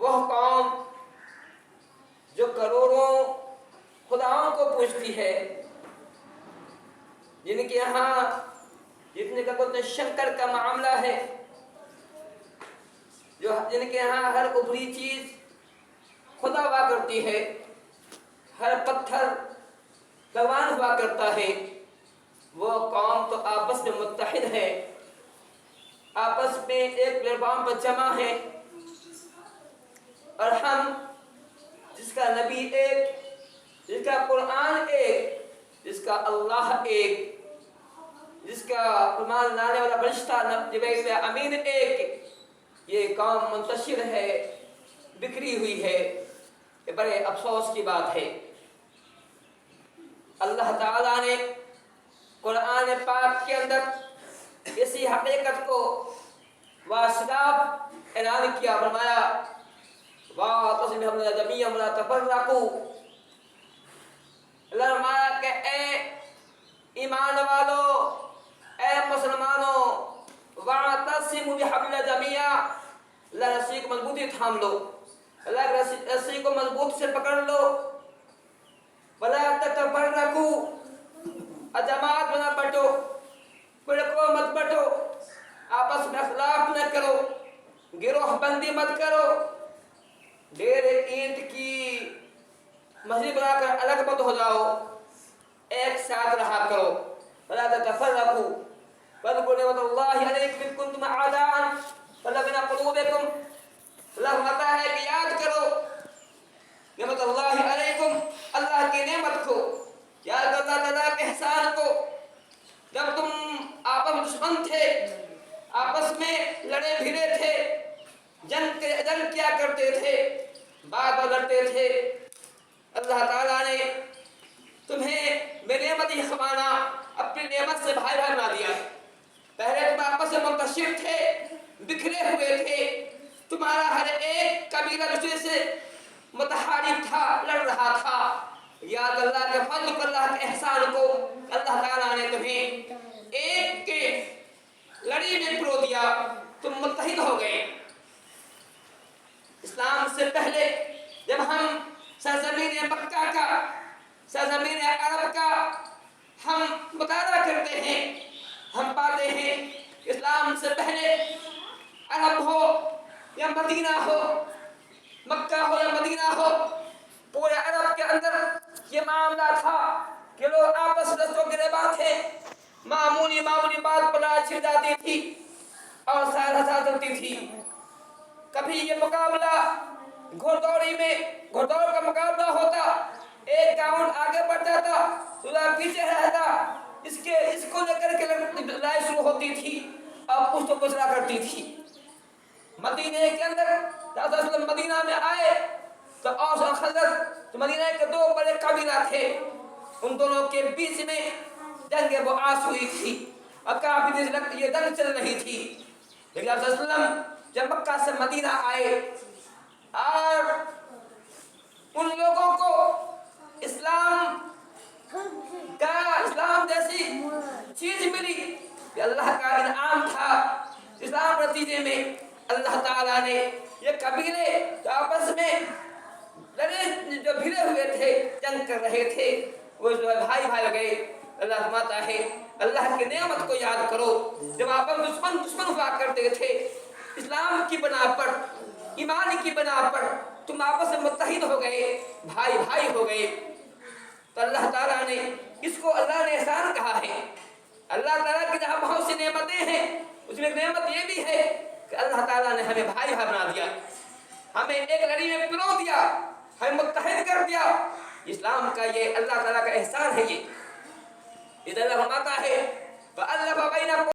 وہ قوم جو کروڑوں خداؤں کو پوجتی ہے، جن کے یہاں جتنے کا بولتے شنکر کا معاملہ ہے، جن کے یہاں ہر اوپری چیز خدا ہوا کرتی ہے، ہر پتھر بھگوان ہوا کرتا ہے، وہ قوم تو آپس میں متحد ہے، آپس میں ایک پلیٹفارم پر جمع ہے، اور ہم جس کا نبی ایک، جس کا قرآن ایک، جس کا اللہ ایک، جس کا فرمان لانے والا فرشتہ جبرائیل امین ایک، یہ قوم منتشر ہے، بکھری ہوئی ہے، یہ بڑے افسوس کی بات ہے۔ اللہ تعالیٰ نے قرآن پاک کے اندر اسی حقیقت کو واصف اعلان کیا، فرمایا وَاعْتَصِمُوا بِحَبْلِ اللَّهِ جَمِيعًا وَلَا تَفَرَّقُوا۔ اللہ فرمایا کہ اے ایمان والو، اے مسلمانوں، وَاعْتَصِمُوا بِحَبْلِ اللَّهِ جَمِيعًا، اللہ رسی کو مضبوطی تھام لو، اللہ رسی کو مضبوط سے پکڑ لو، وَلَا تَتَفَرَّقُوا، اور جماعت میں نہ بٹو، فرقوں مت بٹو، آپس میں اختلاف نہ کرو، گروہ بندی مت کرو، ڈیر اینٹ کی مسجد بنا کر الگ مت ہو جاؤ، ایک ساتھ رہا کرو۔ وَلَا تَتَفَرَّقُوا وَاذْكُرُوا نِعْمَتَ اللَّهِ عَلَيْكُمْ إِذْ كُنتُمْ أَعْدَاءً فَأَلَّفَ بَيْنَ قُلُوبِكُمْ۔ اللہ فرماتا ہے کہ یاد کرو نعمت اللہ علیکم، اللہ کی نعمت کو، یاد کرو اللہ تعالیٰ کے احسان کو، جب تم آپس میں دشمن تھے، آپس میں لڑے بھیڑے تھے، جنگ کیا کرتے تھے، بات لڑتے تھے، اللہ تعالیٰ نے تمہیں بے نعمتی خوانا اپنی نعمت سے بھائی بھائی بنا دیا۔ پہلے تم آپس میں منتشر تھے، بکھرے ہوئے تھے، تمہارا ہر ایک قبیلہ دوسرے سے متحارب تھا، لڑ رہا تھا، یاد اللہ کے فضل کو، اللہ کے احسان کو، اللہ تعالیٰ نے تمہیں ایک کے لڑی میں پرو دیا، تم متحد ہو گئے۔ اسلام سے پہلے جب ہم سرزمین مکہ کا، سرزمین عرب کا ہم مطالعہ کرتے ہیں، ہم پاتے ہیں اسلام سے پہلے عرب ہو یا مدینہ ہو، مکہ ہو یا مدینہ ہو، پورے عرب کے اندر یہ معاملہ تھا کہ لوگ آپس میں دستوں گریباں تھے، معمولی بات پر لڑائی چھڑ جاتی تھی اور سازشاں چلتی تھی۔ کبھی یہ مقابلہ گھوڑدوڑی میں، گھوڑدوڑ کا مقابلہ ہوتا، ایک گاؤں آگے بڑھ جاتا، دوسرا پیچھے رہتا، اس کو لے کر کے لڑائی شروع ہوتی تھی اور کچھ تو گزرا کرتی تھی۔ مدینے کے اندر رسول اللہ صلی اللہ علیہ وسلم مدینہ میں آئے تو اوس اور خزرج جو مدینہ کے دو بڑے قبیلہ تھے، ان دونوں کے بیچ میں جنگ بعاث ہوئی تھی اور کافی دیر تک یہ جنگ چل رہی تھی۔ لیکن آپ صلی اللہ علیہ وسلم جب مکہ سے مدینہ آئے اور ان لوگوں کو اسلام جیسی چیز ملی کہ اللہ کا انعام تھا، اسلام نتیجے میں اللہ تعالیٰ نے یہ قبیلے جو آپس میں لڑے، جو بھیڑے ہوئے تھے، جنگ کر رہے تھے، وہ جو ہے بھائی بھائی ہو گئے۔ اللہ فرماتا ہے اللہ کی نعمت کو یاد کرو، جب آپ دشمن ہوا کرتے تھے، اسلام کی بنا پر، ایمان کی بنا پر تم آپس میں متحد ہو گئے، بھائی بھائی ہو گئے، تو اللہ تعالیٰ نے اس کو اللہ نے احسان کہا ہے۔ اللہ تعالیٰ کی جہاں بہت سی نعمتیں ہیں، اس میں ایک نعمت یہ بھی ہے کہ اللہ تعالیٰ نے ہمیں بھائی بھائی بنا دیا، ہمیں ایک لڑی میں پرو دیا، ہمیں متحد کر دیا۔ اسلام کا یہ اللہ تعالیٰ کا احسان ہے۔ یہ ادھر اللہ فرماتا ہے فَأَلَّفَ بَيْنَ